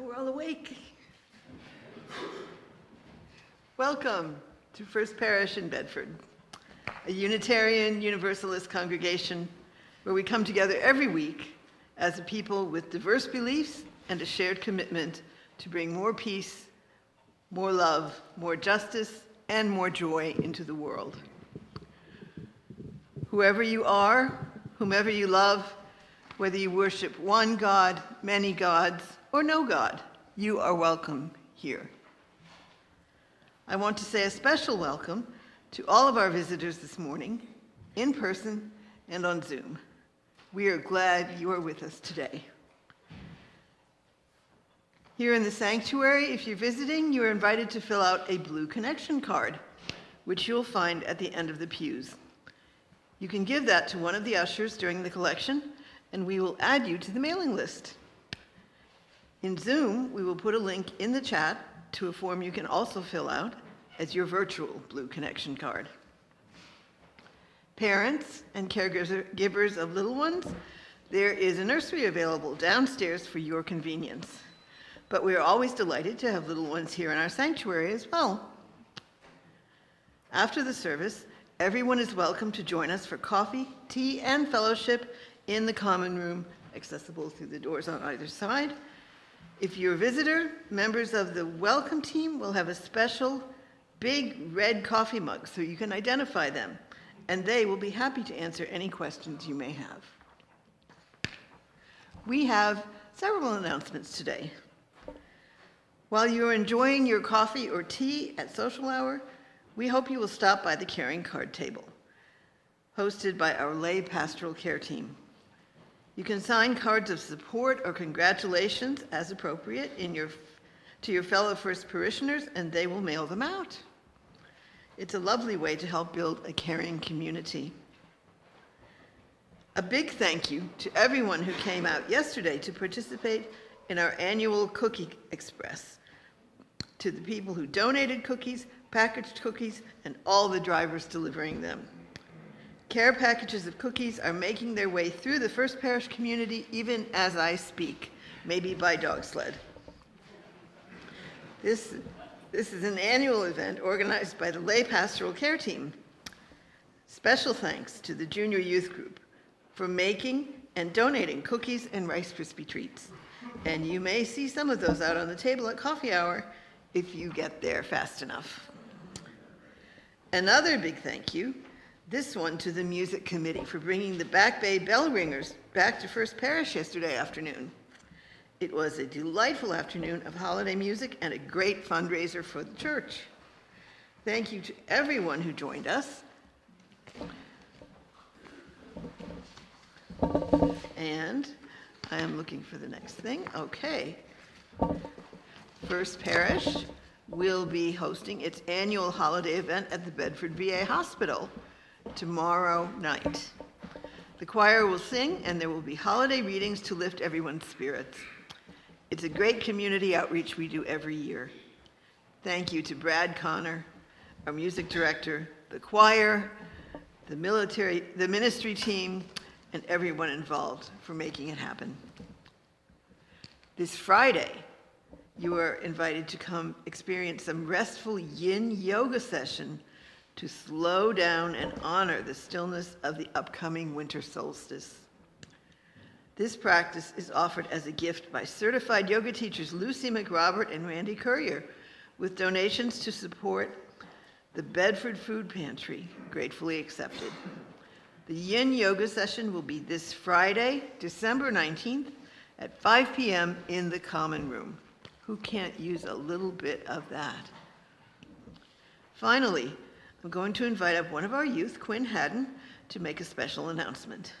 we're all awake. Welcome to First Parish in Bedford, a Unitarian Universalist congregation where we come together every week as a people with diverse beliefs and a shared commitment to bring more peace, more love, more justice, and more joy into the world. Whoever you are, whomever you love, whether you worship one God, many gods, or no God, you are welcome here. I want to say a special welcome to all of our visitors this morning, in person and on Zoom. We are glad you are with us today. Here in the sanctuary, if you're visiting, you are invited to fill out a blue connection card, which you'll find at the end of the pews. You can give that to one of the ushers during the collection, and we will add you to the mailing list. In Zoom, we will put a link in the chat to a form you can also fill out as your virtual blue connection card. Parents and caregivers of little ones, there is a nursery available downstairs for your convenience. But we are always delighted to have little ones here in our sanctuary as well. After the service, everyone is welcome to join us for coffee, tea, and fellowship in the common room, accessible through the doors on either side. If you're a visitor, members of the welcome team will have a special big red coffee mug so you can identify them, and they will be happy to answer any questions you may have. We have several announcements today. While you're enjoying your coffee or tea at social hour, we hope you will stop by the caring card table, hosted by our lay pastoral care team. You can sign cards of support or congratulations as appropriate to your fellow First Parishioners, and they will mail them out. It's a lovely way to help build a caring community. A big thank you to everyone who came out yesterday to participate in our annual Cookie Express, to the people who donated cookies, packaged cookies, and all the drivers delivering them. Care packages of cookies are making their way through the First Parish community even as I speak, maybe by dog sled. This is an annual event organized by the lay pastoral care team. Special thanks to the junior youth group for making and donating cookies and Rice Krispie treats. And you may see some of those out on the table at coffee hour if you get there fast enough. Another big thank you, this one to the music committee for bringing the Back Bay Bell Ringers back to First Parish yesterday afternoon. It was a delightful afternoon of holiday music and a great fundraiser for the church. Thank you to everyone who joined us. And I am looking for the next thing. Okay. First Parish will be hosting its annual holiday event at the Bedford VA Hospital tomorrow night. The choir will sing, and there will be holiday readings to lift everyone's spirits. It's a great community outreach we do every year. Thank you to Brad Connor, our music director, the choir, the ministry team, and everyone involved for making it happen. This Friday, you are invited to come experience some restful yin yoga session to slow down and honor the stillness of the upcoming winter solstice. This practice is offered as a gift by certified yoga teachers Lucy McRobert and Randy Currier, with donations to support the Bedford Food Pantry, gratefully accepted. The yin yoga session will be this Friday, December 19th at 5 p.m. in the common room. Who can't use a little bit of that? Finally, I'm going to invite up one of our youth, Quinn Haddon, to make a special announcement.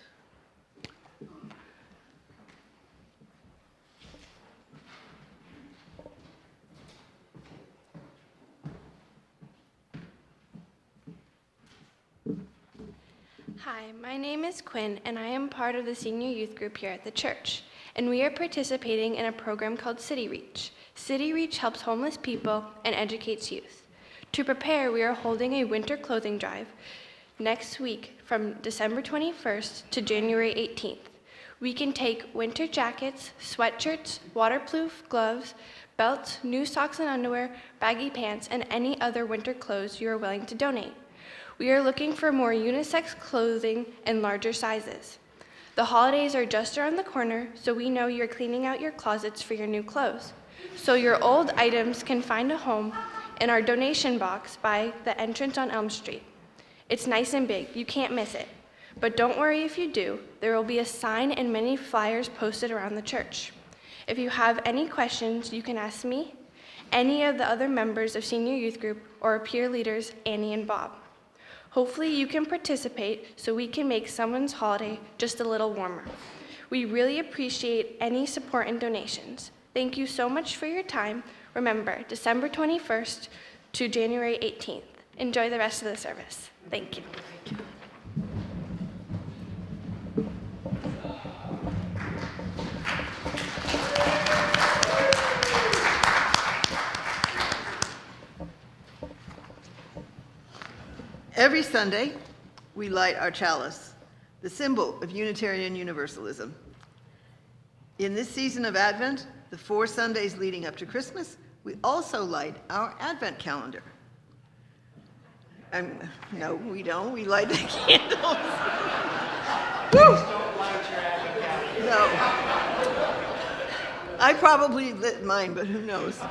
Hi, my name is Quinn, and I am part of the senior youth group here at the church, and we are participating in a program called City Reach. City Reach helps homeless people and educates youth. To prepare, we are holding a winter clothing drive next week from December 21st to January 18th. We can take winter jackets, sweatshirts, waterproof gloves, belts, new socks and underwear, baggy pants, and any other winter clothes you are willing to donate. We are looking for more unisex clothing and larger sizes. The holidays are just around the corner, so we know you're cleaning out your closets for your new clothes. So your old items can find a home in our donation box by the entrance on Elm Street. It's nice and big, you can't miss it. But don't worry if you do, there will be a sign and many flyers posted around the church. If you have any questions, you can ask me, any of the other members of Senior Youth Group, or our peer leaders, Annie and Bob. Hopefully you can participate so we can make someone's holiday just a little warmer. We really appreciate any support and donations. Thank you so much for your time. Remember, December 21st to January 18th. Enjoy the rest of the service. Thank you. Every Sunday, we light our chalice, the symbol of Unitarian Universalism. In this season of Advent, the 4 Sundays leading up to Christmas, we also light our Advent calendar. No, we don't. We light the candles. Woo! No. I probably lit mine, but who knows?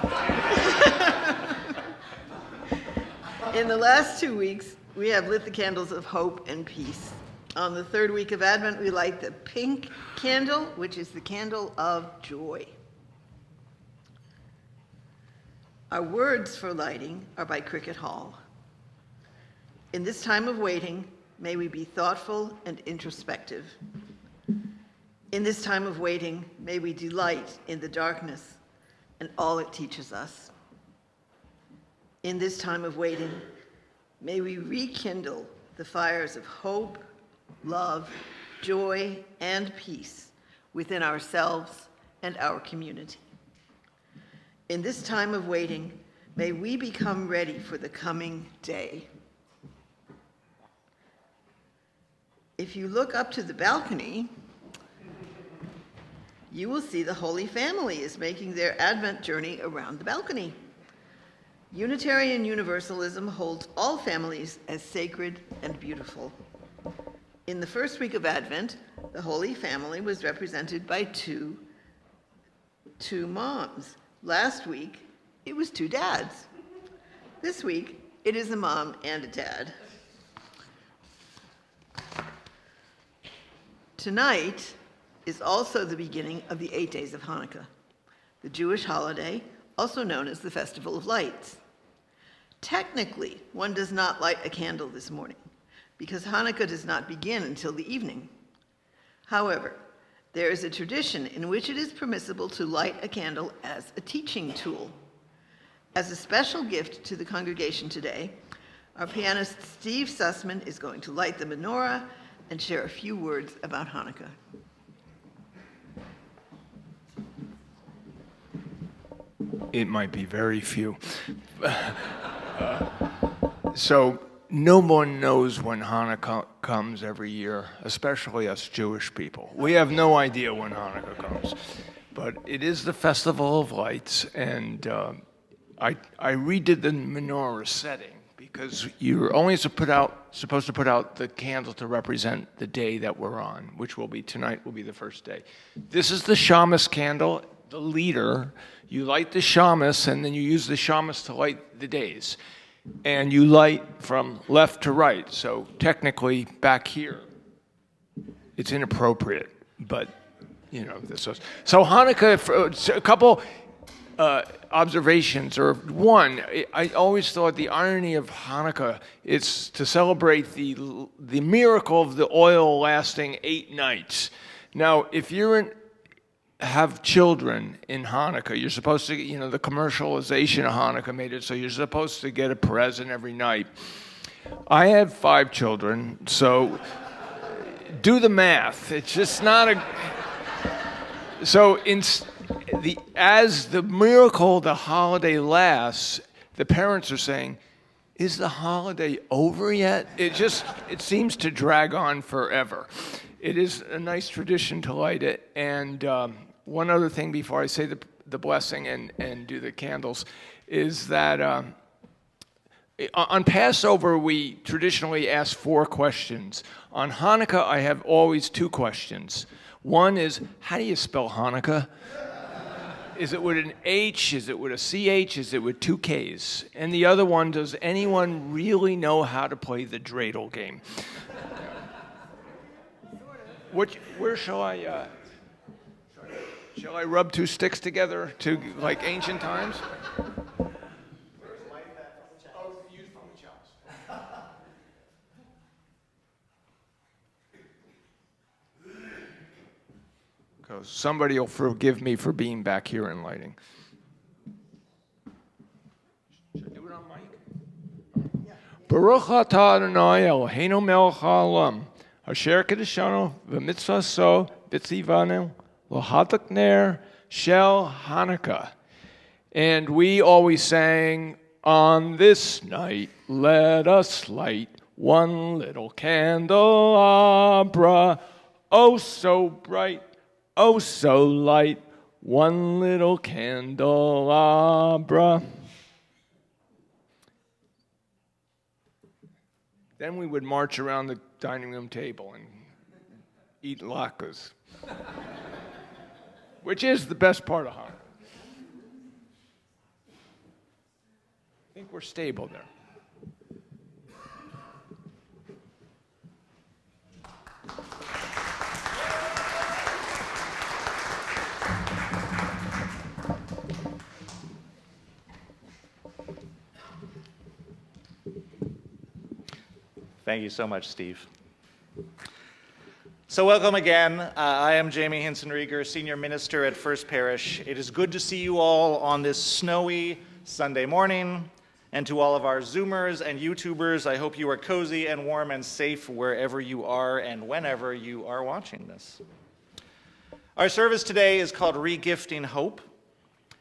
In the last 2 weeks, we have lit the candles of hope and peace. On the 3rd week of Advent, we light the pink candle, which is the candle of joy. Our words for lighting are by Cricket Hall. In this time of waiting, may we be thoughtful and introspective. In this time of waiting, may we delight in the darkness and all it teaches us. In this time of waiting, may we rekindle the fires of hope, love, joy, and peace within ourselves and our community. In this time of waiting, may we become ready for the coming day. If you look up to the balcony, you will see the Holy Family is making their Advent journey around the balcony. Unitarian Universalism holds all families as sacred and beautiful. In the 1st week of Advent, the Holy Family was represented by two moms. Last week, it was 2 dads. This week, it is a mom and a dad. Tonight is also the beginning of the 8 days of Hanukkah, the Jewish holiday, also known as the Festival of Lights. Technically, one does not light a candle this morning because Hanukkah does not begin until the evening. However, there is a tradition in which it is permissible to light a candle as a teaching tool. As a special gift to the congregation today, our pianist Steve Sussman is going to light the menorah and share a few words about Hanukkah. It might be very few. So no one knows when Hanukkah comes every year, especially us Jewish people. We have no idea when Hanukkah comes. But it is the Festival of Lights, and I redid the menorah setting because you're only supposed to put out the candle to represent the day that we're on, which will be tonight will be the first day. This is the shamus candle, the leader. You light the shamus, and then you use the shamus to light the days. And you light from left to right. So technically, back here, it's inappropriate. But, you know, this was. So Hanukkah, a couple observations. Or one, I always thought the irony of Hanukkah is to celebrate the miracle of the oil lasting 8 nights. Now, if you're have children in Hanukkah, you're supposed to, you know, the commercialization of Hanukkah made it so you're supposed to get a present every night. I have 5 children, so do the math. It's just not a... So as the miracle, the holiday lasts, the parents are saying, is the holiday over yet? It seems to drag on forever. It is a nice tradition to light it. And one other thing before I say the blessing and do the candles is that on Passover, we traditionally ask 4 questions. On Hanukkah, I have always 2 questions. One is, how do you spell Hanukkah? Is it with an H? Is it with a CH? Is it with 2 Ks? And the other one, does anyone really know how to play the dreidel game? Where shall I rub 2 sticks together to like ancient times? Because somebody will forgive me for being back here and lighting. Should I do it on mic? Baruch atah Adonai Eloheinu melech haolam, asher kedeshanu v'mitzvaso v'tzivanu l'hadlik ner shel Hanukkah. And we always sang, on this night let us light one little candelabra, oh so bright, oh so light, one little candelabra. Then we would march around the dining room table and eat latkes, which is the best part of Hanukkah. I think we're stable there. Thank you so much, Steve. So welcome again. I am Jamie Hinson-Rieger, Senior Minister at First Parish. It is good to see you all on this snowy Sunday morning. And to all of our Zoomers and YouTubers, I hope you are cozy and warm and safe wherever you are and whenever you are watching this. Our service today is called Regifting Hope.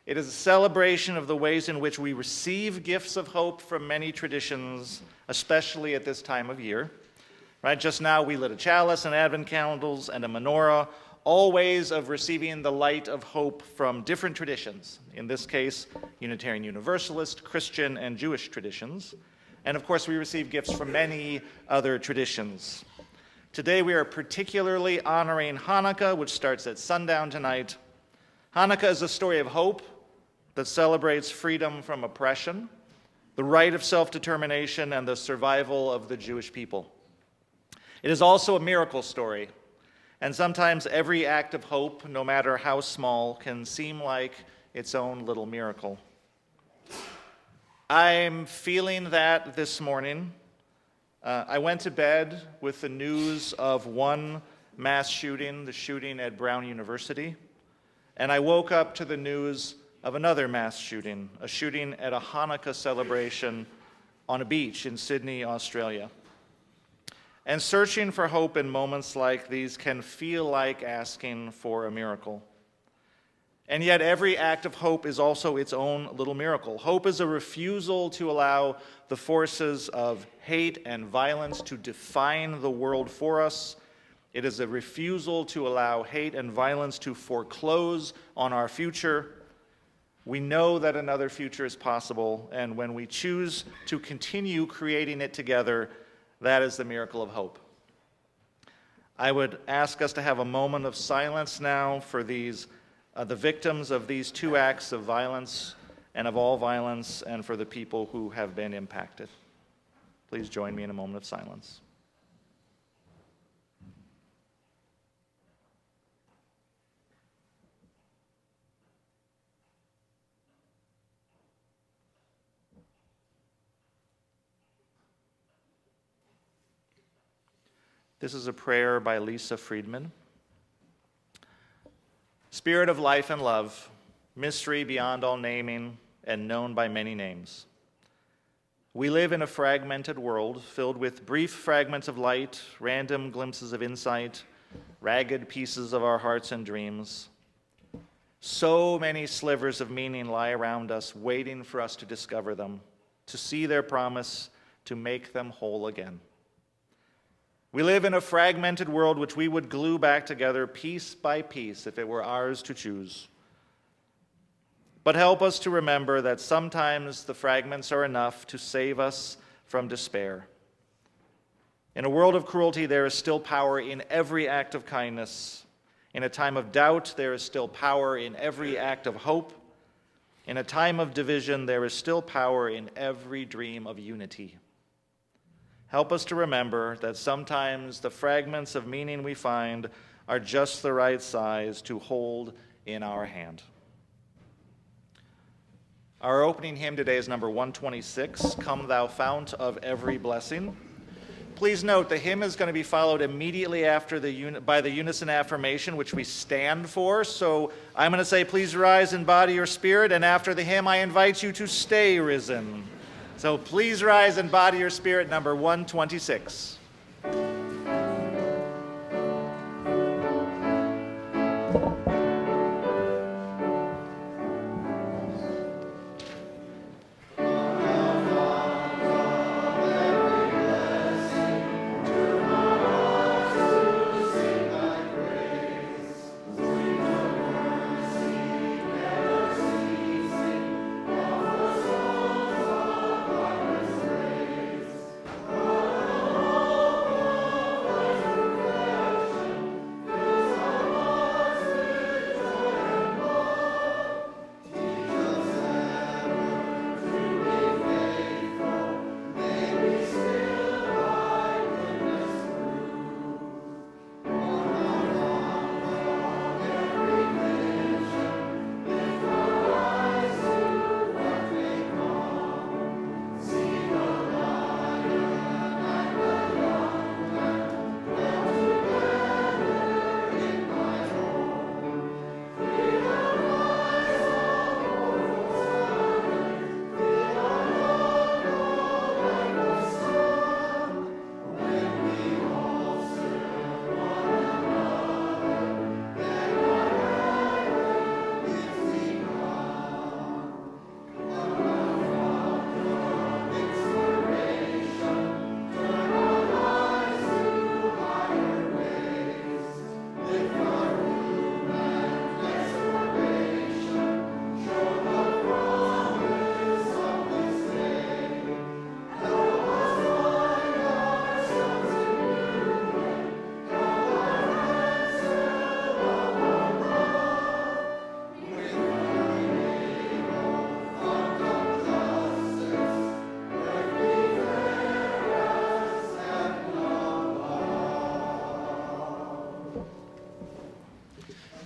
It is a celebration of the ways in which we receive gifts of hope from many traditions, especially at this time of year. Right? Just now we lit a chalice and Advent candles and a menorah, all ways of receiving the light of hope from different traditions. In this case, Unitarian Universalist, Christian, and Jewish traditions. And of course, we receive gifts from many other traditions. Today we are particularly honoring Hanukkah, which starts at sundown tonight. Hanukkah is a story of hope that celebrates freedom from oppression, the right of self-determination, and the survival of the Jewish people. It is also a miracle story, and sometimes every act of hope, no matter how small, can seem like its own little miracle. I'm feeling that this morning. I went to bed with the news of one mass shooting, the shooting at Brown University, and I woke up to the news of another mass shooting, a shooting at a Hanukkah celebration on a beach in Sydney, Australia. And searching for hope in moments like these can feel like asking for a miracle. And yet every act of hope is also its own little miracle. Hope is a refusal to allow the forces of hate and violence to define the world for us. It is a refusal to allow hate and violence to foreclose on our future. We know that another future is possible, and when we choose to continue creating it together, that is the miracle of hope. I would ask us to have a moment of silence now for these, the victims of these 2 acts of violence and of all violence, and for the people who have been impacted. Please join me in a moment of silence. This is a prayer by Lisa Friedman. Spirit of life and love, mystery beyond all naming and known by many names. We live in a fragmented world filled with brief fragments of light, random glimpses of insight, ragged pieces of our hearts and dreams. So many slivers of meaning lie around us, waiting for us to discover them, to see their promise, to make them whole again. We live in a fragmented world which we would glue back together piece by piece if it were ours to choose. But help us to remember that sometimes the fragments are enough to save us from despair. In a world of cruelty, there is still power in every act of kindness. In a time of doubt, there is still power in every act of hope. In a time of division, there is still power in every dream of unity. Help us to remember that sometimes the fragments of meaning we find are just the right size to hold in our hand. Our opening hymn today is number 126, Come Thou Fount of Every Blessing. Please note, the hymn is going to be followed immediately after by the unison affirmation, which we stand for. So I'm going to say, please rise in body or spirit, and after the hymn, I invite you to stay risen. So please rise in body or spirit, number 126.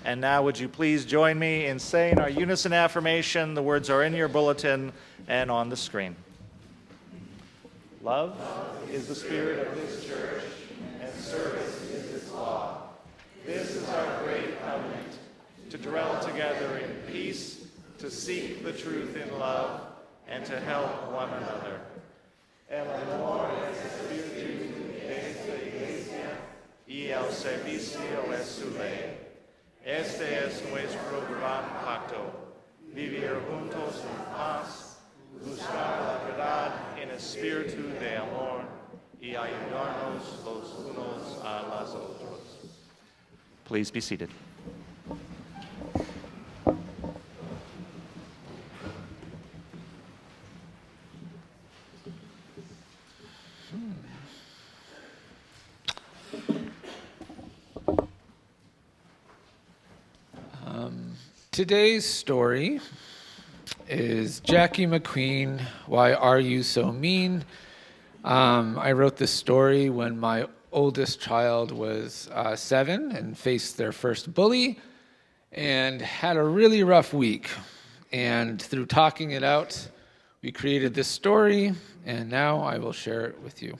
And now would you please join me in saying our unison affirmation? The words are in your bulletin and on the screen. Love is the spirit of this church, and service is its law. This is our great covenant, to dwell together in peace, to seek the truth in love, and to help one another. El amor es espíritu de esta iglesia, y el servicio es su ley. Este es nuestro gran pacto, vivir juntos en paz, buscar la verdad en espíritu de amor y ayudarnos los unos a los otros. Please be seated. Today's story is Jackie McQueen, Why Are You So Mean? I wrote this story when my oldest child was 7 and faced their first bully and had a really rough week. And through talking it out, we created this story, and now I will share it with you.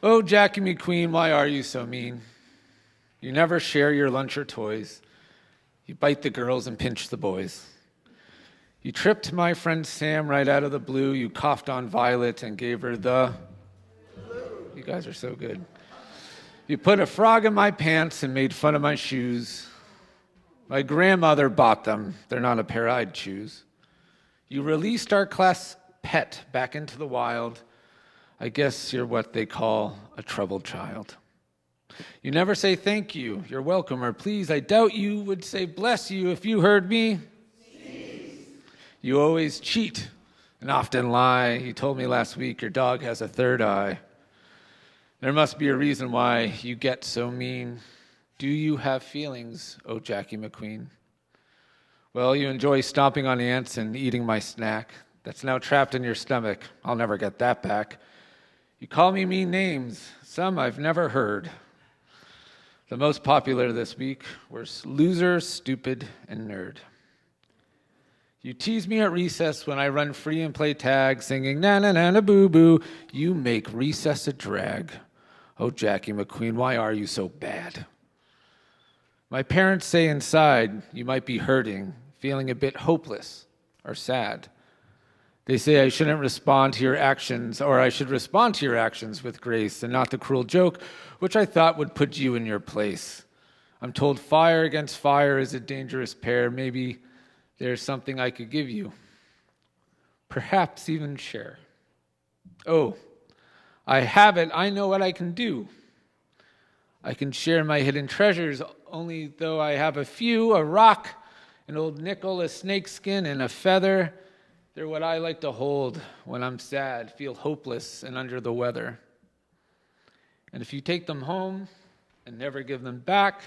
Oh, Jackie McQueen, why are you so mean? You never share your lunch or toys. You bite the girls and pinch the boys. You tripped my friend Sam right out of the blue. You coughed on Violet and gave her the... You guys are so good. You put a frog in my pants and made fun of my shoes. My grandmother bought them. They're not a pair I'd choose. You released our class pet back into the wild. I guess you're what they call a troubled child. You never say thank you, you're welcome, or please. I doubt you would say bless you if you heard me. Please. You always cheat and often lie. You told me last week your dog has a third eye. There must be a reason why you get so mean. Do you have feelings, oh Jackie McQueen? Well, you enjoy stomping on ants and eating my snack. That's now trapped in your stomach. I'll never get that back. You call me mean names, some I've never heard. The most popular this week were loser, stupid, and nerd. You tease me at recess when I run free and play tag, singing na na na na boo boo. You make recess a drag. Oh, Jackie McQueen, why are you so bad? My parents say inside you might be hurting, feeling a bit hopeless or sad. They say I shouldn't respond to your actions, or I should respond to your actions with grace and not the cruel joke, which I thought would put you in your place. I'm told fire against fire is a dangerous pair. Maybe there's something I could give you. Perhaps even share. Oh, I have it. I know what I can do. I can share my hidden treasures, only though I have a few, a rock, an old nickel, a snakeskin, and a feather. They're what I like to hold when I'm sad, feel hopeless and under the weather. And if you take them home and never give them back,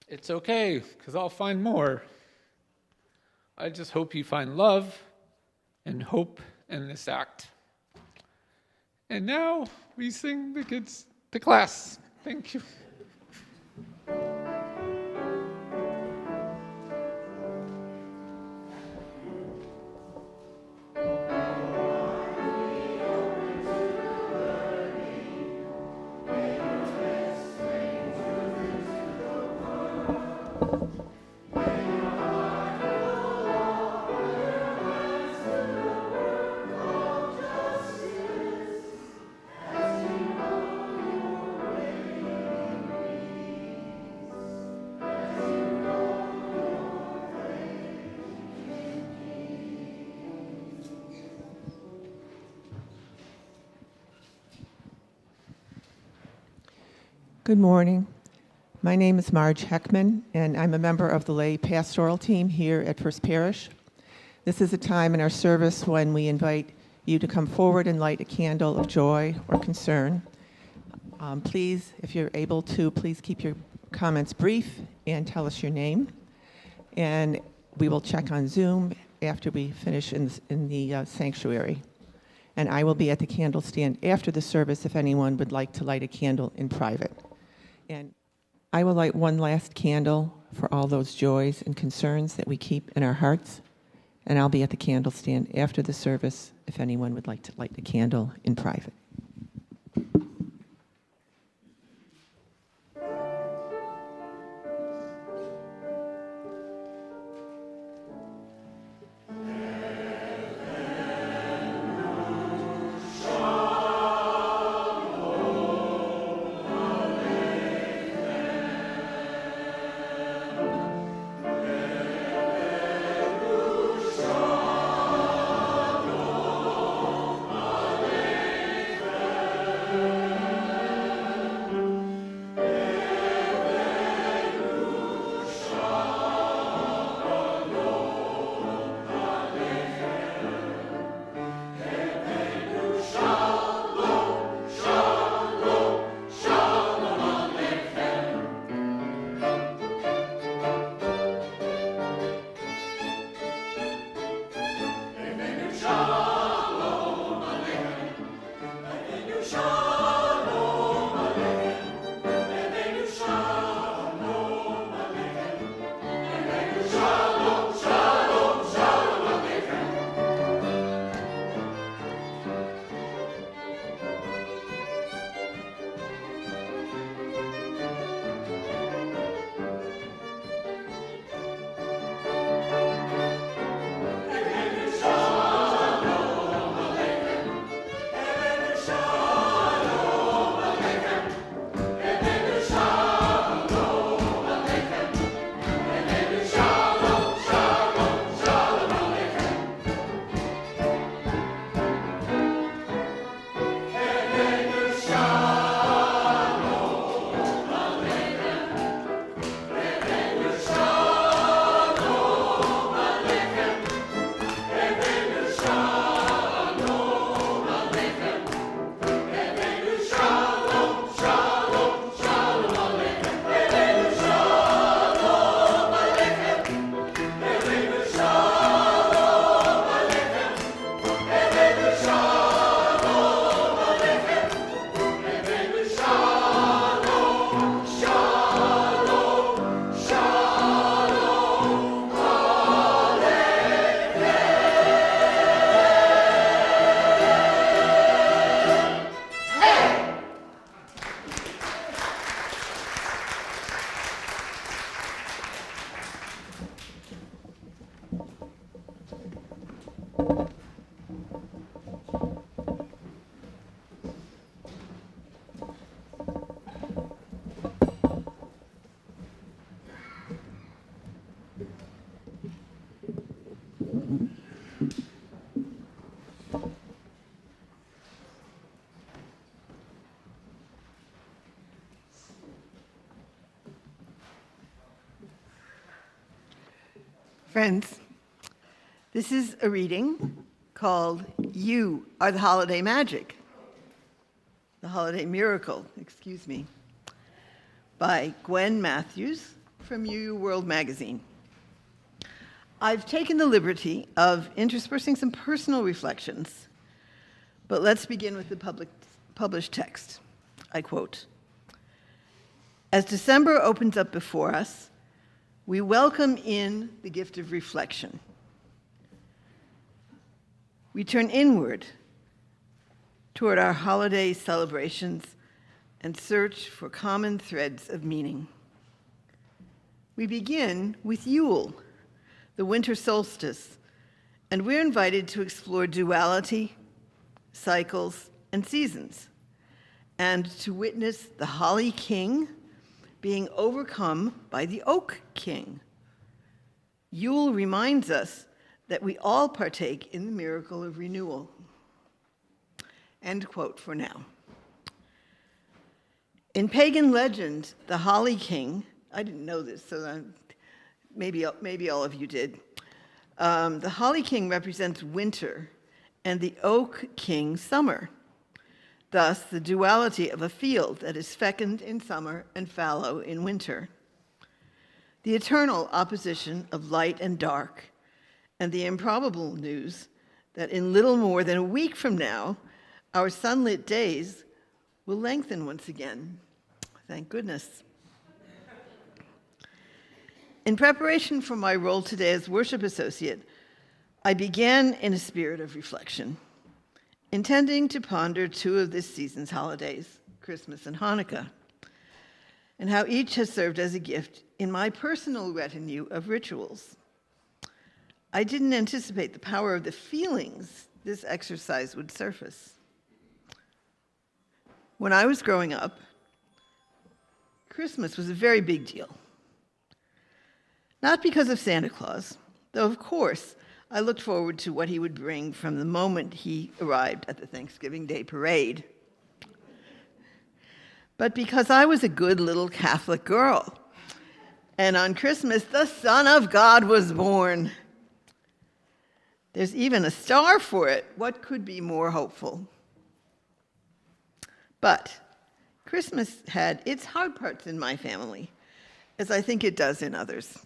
it's okay, because I'll find more. I just hope you find love and hope in this act. And now we sing the kids to class. Thank you. Good morning. My name is Marge Heckman, and I'm a member of the lay pastoral team here at First Parish. This is a time in our service when we invite you to come forward and light a candle of joy or concern. Please, if you're able to, please keep your comments brief and tell us your name. And we will check on Zoom after we finish in the sanctuary. And I will be at the candle stand after the service if anyone would like to light a candle in private. And I will light one last candle for all those joys and concerns that we keep in our hearts. And I'll be at the candle stand after the service if anyone would like to light a candle in private. Friends, this is a reading called You Are the Holiday Magic, the Holiday Miracle, by Gwen Matthews from UU World Magazine. I've taken the liberty of interspersing some personal reflections, but let's begin with the published text. I quote, "As December opens up before us, we welcome in the gift of reflection. We turn inward toward our holiday celebrations and search for common threads of meaning. We begin with Yule, the winter solstice, and we're invited to explore duality, cycles, and seasons, and to witness the holly king being overcome by the oak king. Yule reminds us that we all partake in the miracle of renewal." End quote for now. In pagan legend, the holly king, I didn't know this, so maybe all of you did. The holly king represents winter and the oak king summer. Thus, the duality of a field that is fecund in summer and fallow in winter. The eternal opposition of light and dark, and the improbable news that in little more than a week from now, our sunlit days will lengthen once again. Thank goodness. In preparation for my role today as worship associate, I began in a spirit of reflection, intending to ponder two of this season's holidays, Christmas and Hanukkah, and how each has served as a gift in my personal retinue of rituals. I didn't anticipate the power of the feelings this exercise would surface. When I was growing up, Christmas was a very big deal. Not because of Santa Claus, though of course I looked forward to what he would bring from the moment he arrived at the Thanksgiving Day parade, but because I was a good little Catholic girl, and on Christmas the Son of God was born. There's even a star for it. What could be more hopeful? But Christmas had its hard parts in my family, as I think it does in others.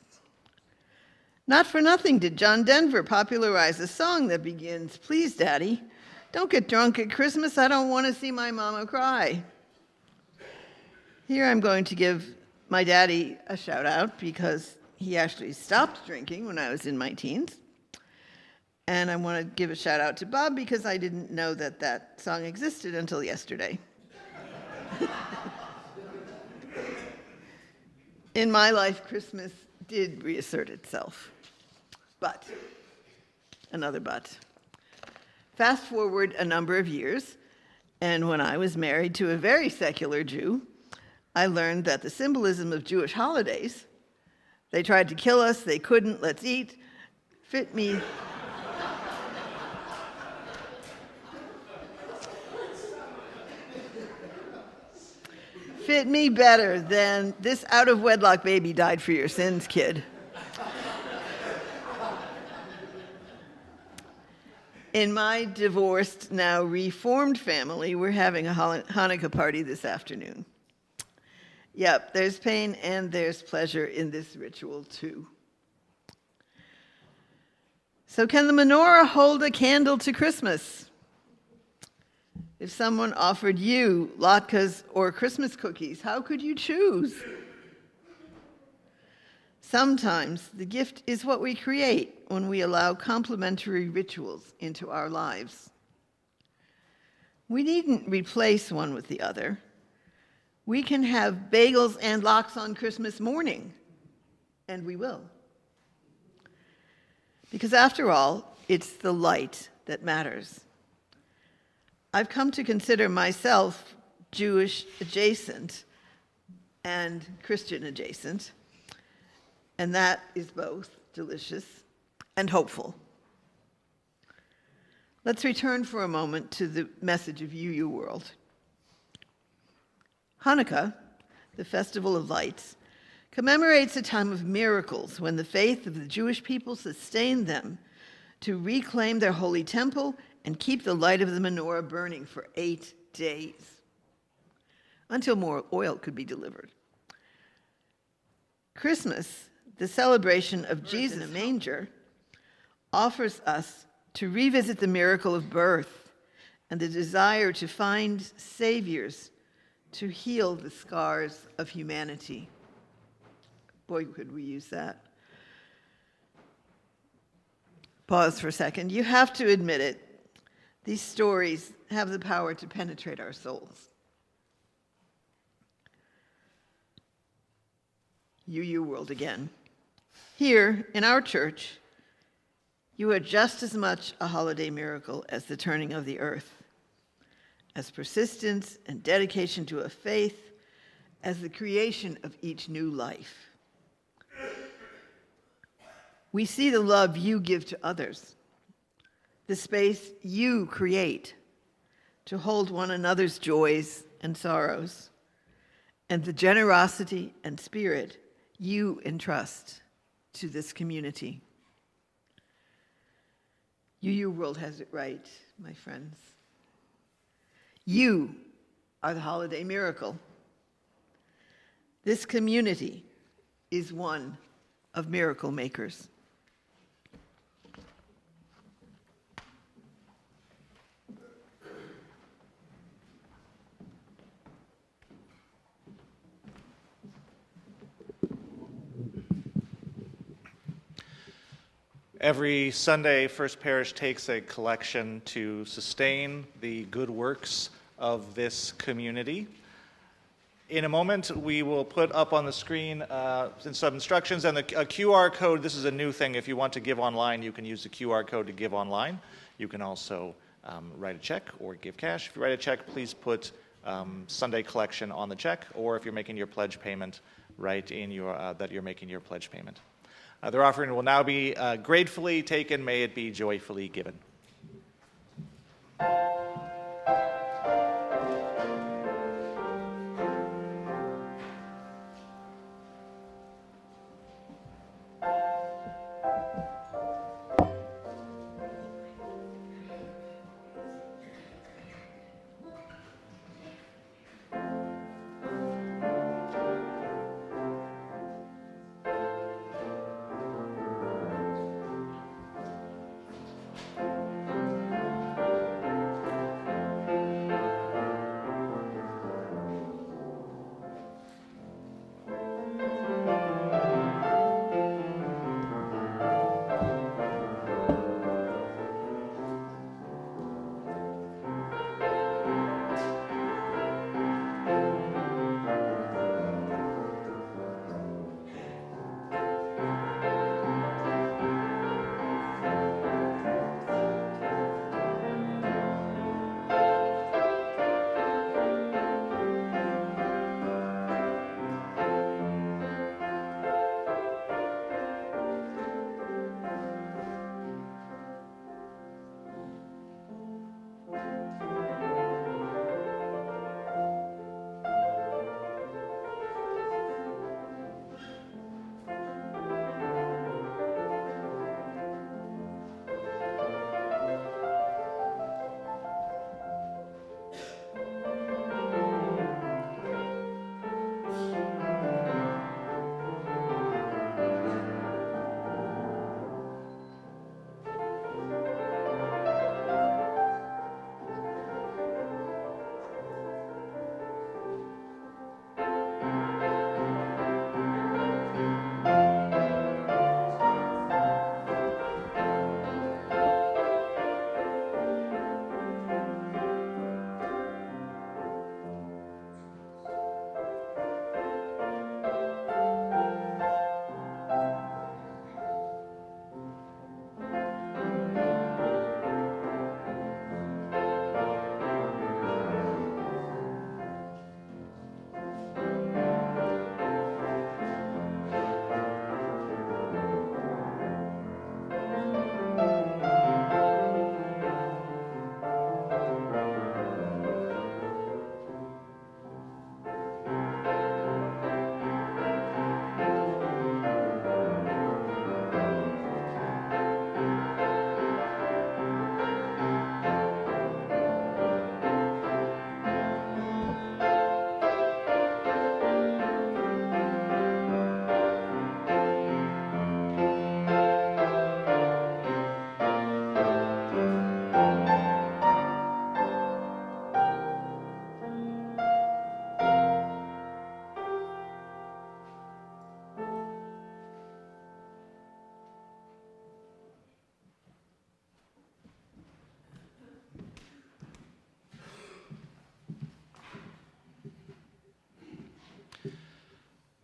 Not for nothing did John Denver popularize a song that begins, "Please, Daddy, don't get drunk at Christmas. I don't want to see my mama cry." Here I'm going to give my daddy a shout out because he actually stopped drinking when I was in my teens. And I want to give a shout out to Bob because I didn't know that that song existed until yesterday. In my life, Christmas did reassert itself. But, another but. Fast forward a number of years, and when I was married to a very secular Jew, I learned that the symbolism of Jewish holidays, they tried to kill us, they couldn't, let's eat, fit me better than "this out-of-wedlock baby died for your sins, kid." In my divorced, now reformed family, we're having a Hanukkah party this afternoon. Yep, there's pain and there's pleasure in this ritual too. So can the menorah hold a candle to Christmas? If someone offered you latkes or Christmas cookies, how could you choose? Sometimes the gift is what we create when we allow complementary rituals into our lives. We needn't replace one with the other. We can have bagels and lox on Christmas morning, and we will. Because after all, it's the light that matters. I've come to consider myself Jewish adjacent and Christian adjacent, and that is both delicious and hopeful. Let's return for a moment to the message of UU World. Hanukkah, the festival of lights, commemorates a time of miracles when the faith of the Jewish people sustained them to reclaim their holy temple and keep the light of the menorah burning for 8 days until more oil could be delivered. Christmas, the celebration of Jesus in a manger, offers us to revisit the miracle of birth and the desire to find saviors to heal the scars of humanity. Boy, could we use that. Pause for a second. You have to admit it. These stories have the power to penetrate our souls. UU World again. Here in our church, you are just as much a holiday miracle as the turning of the earth, as persistence and dedication to a faith, as the creation of each new life. We see the love you give to others, the space you create to hold one another's joys and sorrows, and the generosity and spirit you entrust to this community. UU World has it right, my friends. You are the holiday miracle. This community is one of miracle makers. Every Sunday, First Parish takes a collection to sustain the good works of this community. In a moment, we will put up on the screen some instructions and a QR code. This is a new thing. If you want to give online, you can use the QR code to give online. You can also write a check or give cash. If you write a check, please put Sunday collection on the check, or if you're making your pledge payment, write in that you're making your pledge payment. Their offering will now be gratefully taken. May it be joyfully given.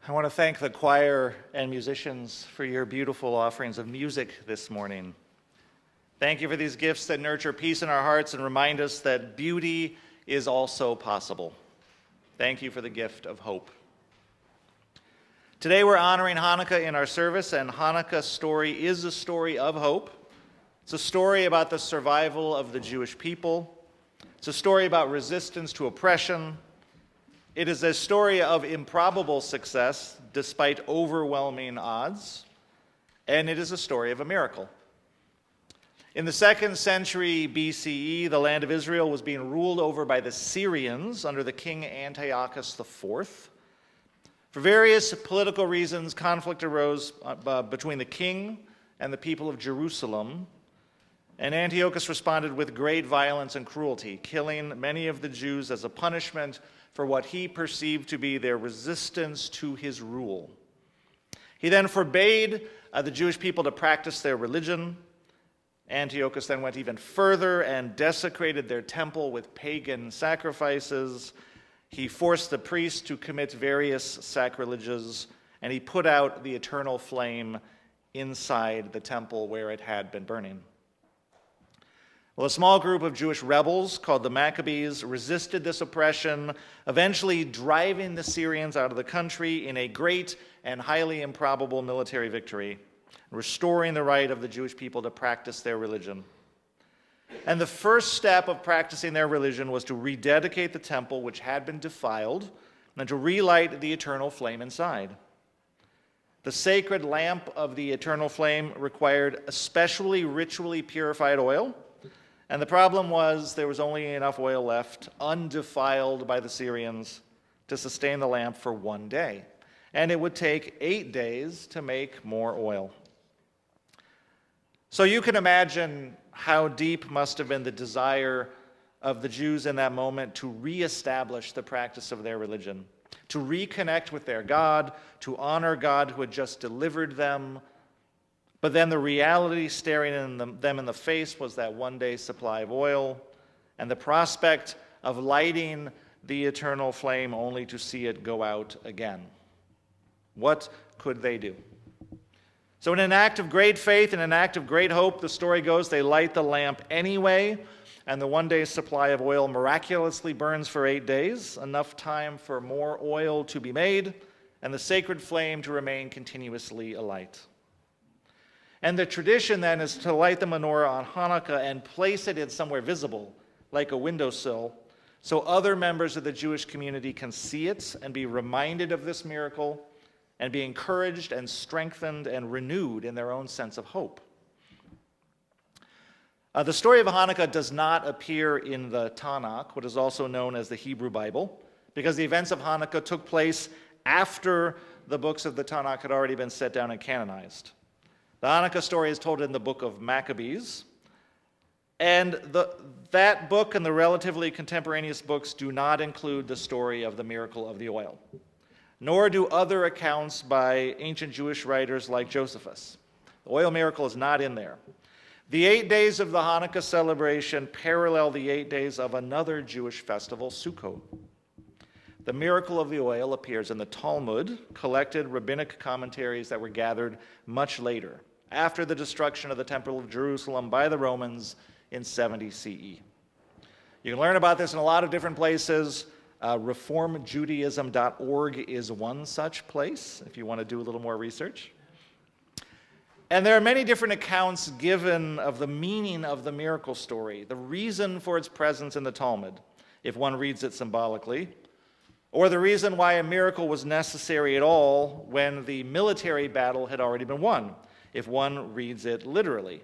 I want to thank the choir and musicians for your beautiful offerings of music this morning. Thank you for these gifts that nurture peace in our hearts and remind us that beauty is also possible. Thank you for the gift of hope. Today we're honoring Hanukkah in our service, and Hanukkah's story is a story of hope. It's a story about the survival of the Jewish people. It's a story about resistance to oppression. It is a story of improbable success despite overwhelming odds, and it is a story of a miracle. In the 2nd century BCE, the land of Israel was being ruled over by the Syrians under the king Antiochus IV. For various political reasons, conflict arose between the king and the people of Jerusalem, and Antiochus responded with great violence and cruelty, killing many of the Jews as a punishment for what he perceived to be their resistance to his rule. He then forbade the Jewish people to practice their religion. Antiochus then went even further and desecrated their temple with pagan sacrifices. He forced the priests to commit various sacrileges, and he put out the eternal flame inside the temple where it had been burning. Well, a small group of Jewish rebels called the Maccabees resisted this oppression, eventually driving the Syrians out of the country in a great and highly improbable military victory, restoring the right of the Jewish people to practice their religion. And the first step of practicing their religion was to rededicate the temple, which had been defiled, and to relight the eternal flame inside. The sacred lamp of the eternal flame required especially ritually purified oil, and the problem was there was only enough oil left, undefiled by the Syrians, to sustain the lamp for 1 day. And it would take 8 days to make more oil. So you can imagine how deep must have been the desire of the Jews in that moment to reestablish the practice of their religion, to reconnect with their God, to honor God who had just delivered them. But then the reality staring them in the face was that 1 day supply of oil and the prospect of lighting the eternal flame only to see it go out again. What could they do? So in an act of great faith and an act of great hope, the story goes, they light the lamp anyway, and the 1 day supply of oil miraculously burns for 8 days, enough time for more oil to be made, and the sacred flame to remain continuously alight. And the tradition then is to light the menorah on Hanukkah and place it in somewhere visible, like a windowsill, so other members of the Jewish community can see it and be reminded of this miracle and be encouraged and strengthened and renewed in their own sense of hope. The story of Hanukkah does not appear in the Tanakh, what is also known as the Hebrew Bible, because the events of Hanukkah took place after the books of the Tanakh had already been set down and canonized. The Hanukkah story is told in the book of Maccabees, and that book and the relatively contemporaneous books do not include the story of the miracle of the oil, nor do other accounts by ancient Jewish writers like Josephus. The oil miracle is not in there. The 8 days of the Hanukkah celebration parallel the 8 days of another Jewish festival, Sukkot. The miracle of the oil appears in the Talmud, collected rabbinic commentaries that were gathered much later, after the destruction of the Temple of Jerusalem by the Romans in 70 CE. You can learn about this in a lot of different places. ReformJudaism.org is one such place, if you want to do a little more research. And there are many different accounts given of the meaning of the miracle story, the reason for its presence in the Talmud, if one reads it symbolically, or the reason why a miracle was necessary at all when the military battle had already been won, if one reads it literally.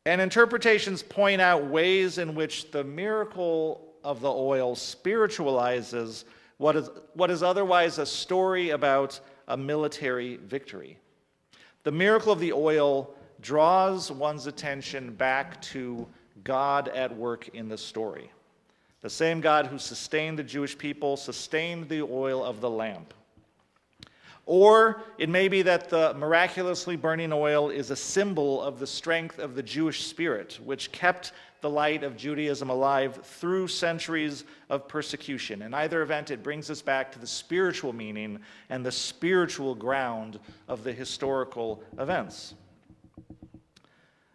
And interpretations point out ways in which the miracle of the oil spiritualizes what is otherwise a story about a military victory. The miracle of the oil draws one's attention back to God at work in the story. The same God who sustained the Jewish people sustained the oil of the lamp. Or it may be that the miraculously burning oil is a symbol of the strength of the Jewish spirit, which kept the light of Judaism alive through centuries of persecution. In either event, it brings us back to the spiritual meaning and the spiritual ground of the historical events.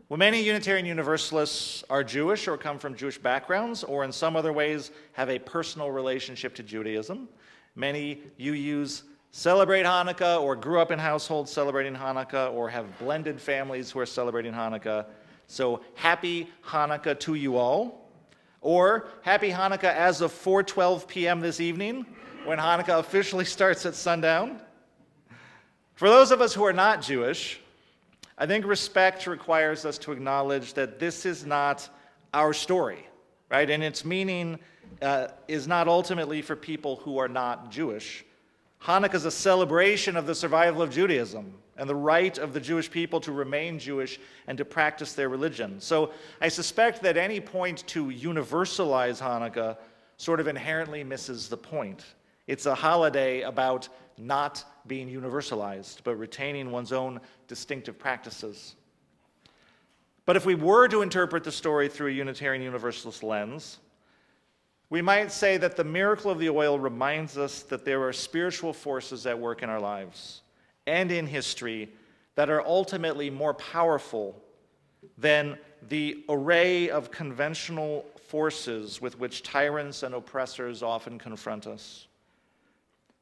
Well, many Unitarian Universalists are Jewish or come from Jewish backgrounds or in some other ways have a personal relationship to Judaism. Many UUs celebrate Hanukkah or grew up in households celebrating Hanukkah or have blended families who are celebrating Hanukkah. So happy Hanukkah to you all. Or happy Hanukkah as of 4:12 p.m. this evening when Hanukkah officially starts at sundown. For those of us who are not Jewish, I think respect requires us to acknowledge that this is not our story, right? And its meaning is not ultimately for people who are not Jewish. Hanukkah is a celebration of the survival of Judaism and the right of the Jewish people to remain Jewish and to practice their religion. So I suspect that any point to universalize Hanukkah sort of inherently misses the point. It's a holiday about not being universalized, but retaining one's own distinctive practices. But if we were to interpret the story through a Unitarian Universalist lens, we might say that the miracle of the oil reminds us that there are spiritual forces at work in our lives and in history that are ultimately more powerful than the array of conventional forces with which tyrants and oppressors often confront us.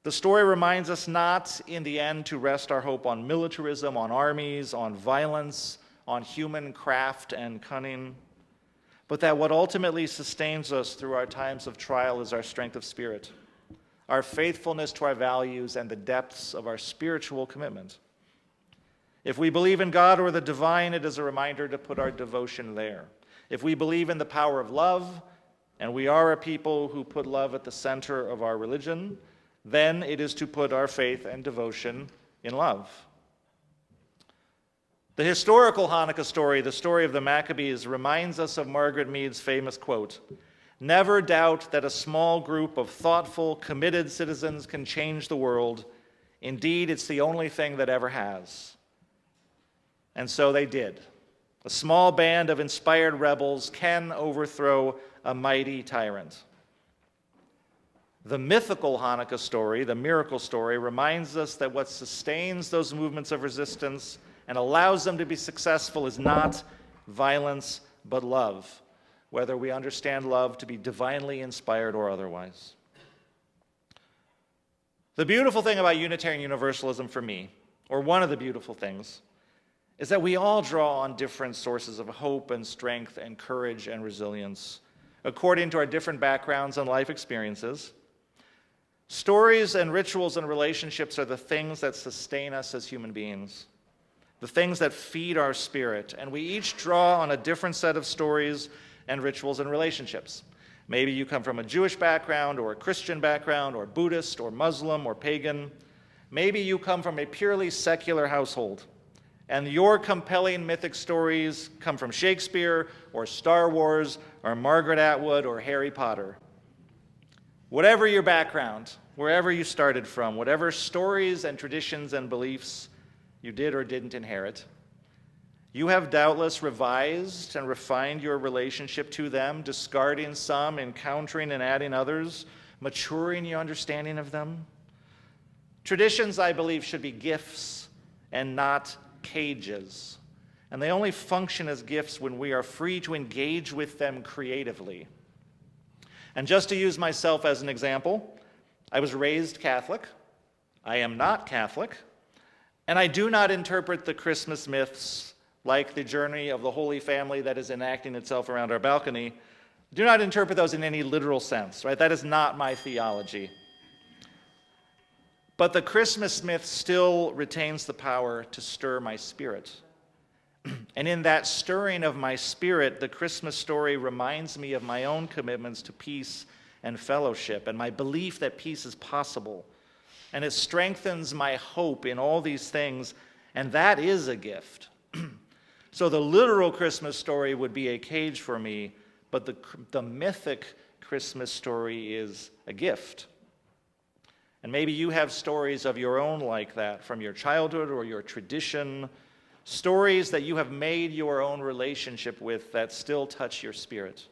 The story reminds us not, in the end, to rest our hope on militarism, on armies, on violence, on human craft and cunning, but that what ultimately sustains us through our times of trial is our strength of spirit, our faithfulness to our values, and the depths of our spiritual commitment. If we believe in God or the divine, it is a reminder to put our devotion there. If we believe in the power of love, and we are a people who put love at the center of our religion, then it is to put our faith and devotion in love. The historical Hanukkah story, the story of the Maccabees, reminds us of Margaret Mead's famous quote, "Never doubt that a small group of thoughtful, committed citizens can change the world. Indeed, it's the only thing that ever has." And so they did. A small band of inspired rebels can overthrow a mighty tyrant. The mythical Hanukkah story, the miracle story, reminds us that what sustains those movements of resistance and allows them to be successful is not violence, but love, whether we understand love to be divinely inspired or otherwise. The beautiful thing about Unitarian Universalism for me, or one of the beautiful things, is that we all draw on different sources of hope and strength and courage and resilience, according to our different backgrounds and life experiences. Stories and rituals and relationships are the things that sustain us as human beings, the things that feed our spirit, and we each draw on a different set of stories and rituals and relationships. Maybe you come from a Jewish background or a Christian background or Buddhist or Muslim or pagan. Maybe you come from a purely secular household, and your compelling mythic stories come from Shakespeare or Star Wars or Margaret Atwood or Harry Potter. Whatever your background, wherever you started from, whatever stories and traditions and beliefs you did or didn't inherit, you have doubtless revised and refined your relationship to them, discarding some, encountering and adding others, maturing your understanding of them. Traditions, I believe, should be gifts and not cages, and they only function as gifts when we are free to engage with them creatively. And just to use myself as an example, I was raised Catholic. I am not Catholic, and I do not interpret the Christmas myths like the journey of the Holy Family that is enacting itself around our balcony. Do not interpret those in any literal sense, right? That is not my theology. But the Christmas myth still retains the power to stir my spirit. And in that stirring of my spirit, the Christmas story reminds me of my own commitments to peace and fellowship and my belief that peace is possible. And it strengthens my hope in all these things, and that is a gift. So the literal Christmas story would be a cage for me, but the mythic Christmas story is a gift. And maybe you have stories of your own like that from your childhood or your tradition, stories that you have made your own relationship with that still touch your spirit.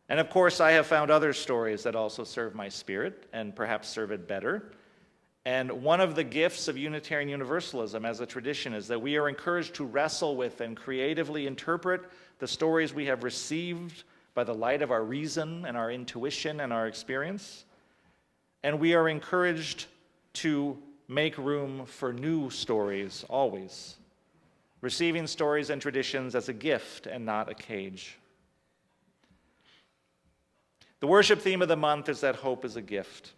And of course, I have found other stories that also serve my spirit and perhaps serve it better. And one of the gifts of Unitarian Universalism as a tradition is that we are encouraged to wrestle with and creatively interpret the stories we have received by the light of our reason and our intuition and our experience. And we are encouraged to make room for new stories always, receiving stories and traditions as a gift and not a cage. The worship theme of the month is that hope is a gift.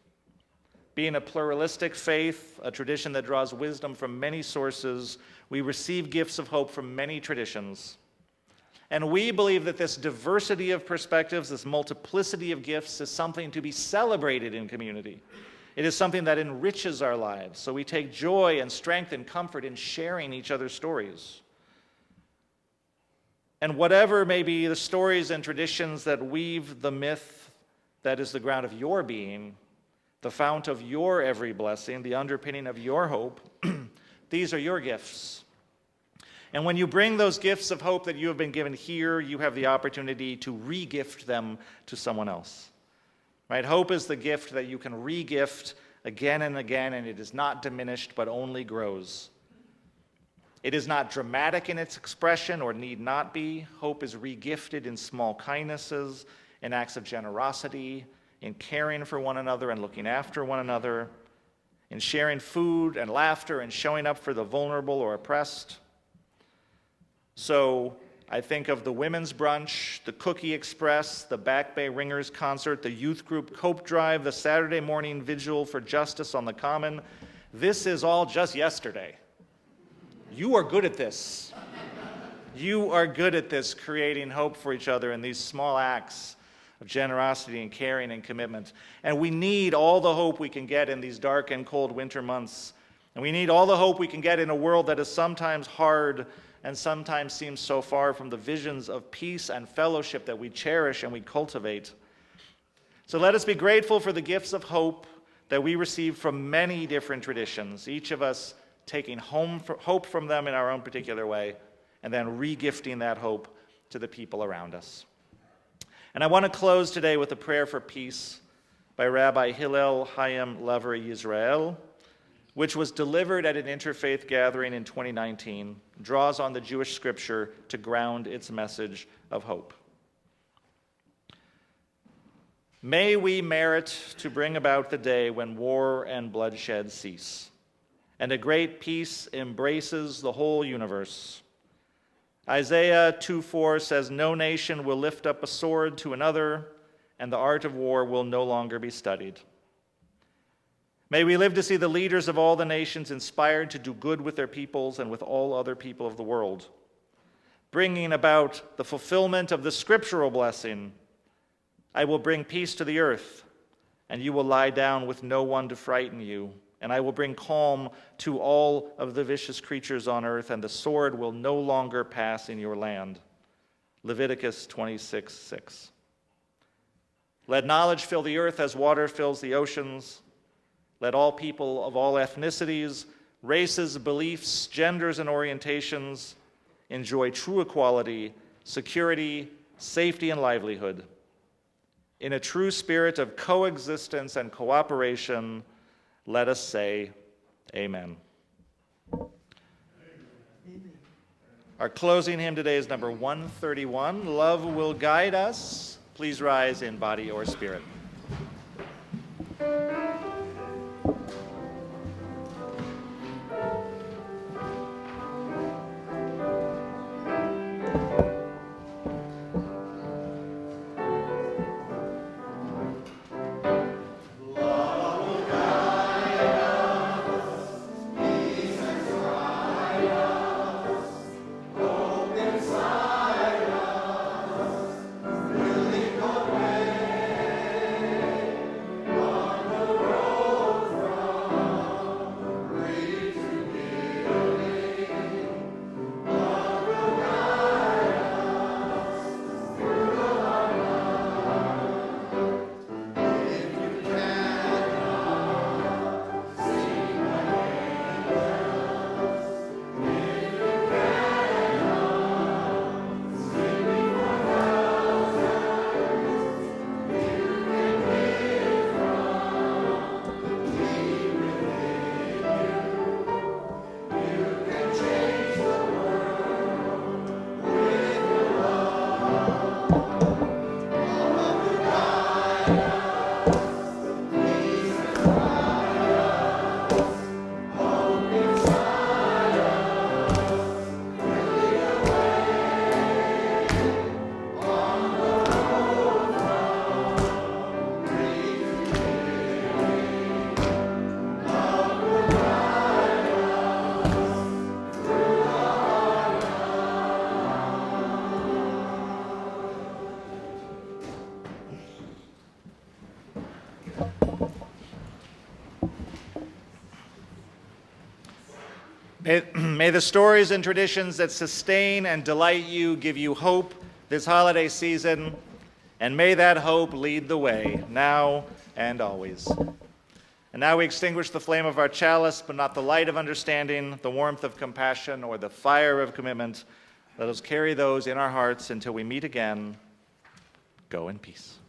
Being a pluralistic faith, a tradition that draws wisdom from many sources, we receive gifts of hope from many traditions. And we believe that this diversity of perspectives, this multiplicity of gifts, is something to be celebrated in community. It is something that enriches our lives, so we take joy and strength and comfort in sharing each other's stories. And whatever may be the stories and traditions that weave the myth that is the ground of your being, the fount of your every blessing, the underpinning of your hope, these are your gifts. And when you bring those gifts of hope that you have been given here, you have the opportunity to re-gift them to someone else. Right? Hope is the gift that you can re-gift again and again, and it is not diminished, but only grows. It is not dramatic in its expression, or need not be. Hope is re-gifted in small kindnesses, in acts of generosity, in caring for one another and looking after one another, in sharing food and laughter and showing up for the vulnerable or oppressed. So I think of the Women's Brunch, the Cookie Express, the Back Bay Ringers Concert, the youth group Cope Drive, the Saturday morning vigil for justice on the Common. This is all just yesterday. You are good at this. You are good at this, creating hope for each other in these small acts of generosity and caring and commitment. And we need all the hope we can get in these dark and cold winter months. And we need all the hope we can get in a world that is sometimes hard and sometimes seems so far from the visions of peace and fellowship that we cherish and we cultivate. So let us be grateful for the gifts of hope that we receive from many different traditions, each of us taking hope from them in our own particular way, and then re-gifting that hope to the people around us. And I want to close today with a prayer for peace by Rabbi Hillel Chaim Lever Yisrael, which was delivered at an interfaith gathering in 2019, draws on the Jewish scripture to ground its message of hope. May we merit to bring about the day when war and bloodshed cease, and a great peace embraces the whole universe. Isaiah 2:4 says, "No nation will lift up a sword to another, and the art of war will no longer be studied." May we live to see the leaders of all the nations inspired to do good with their peoples and with all other people of the world, bringing about the fulfillment of the scriptural blessing, "I will bring peace to the earth, and you will lie down with no one to frighten you, and I will bring calm to all of the vicious creatures on earth, and the sword will no longer pass in your land." Leviticus 26:6. Let knowledge fill the earth as water fills the oceans. Let all people of all ethnicities, races, beliefs, genders, and orientations enjoy true equality, security, safety, and livelihood. In a true spirit of coexistence and cooperation, let us say, Amen. Our closing hymn today is number 131, "Love Will Guide Us." Please rise in body or spirit. May the stories and traditions that sustain and delight you give you hope this holiday season, and may that hope lead the way, now and always. And now we extinguish the flame of our chalice, but not the light of understanding, the warmth of compassion, or the fire of commitment. Let us carry those in our hearts until we meet again. Go in peace.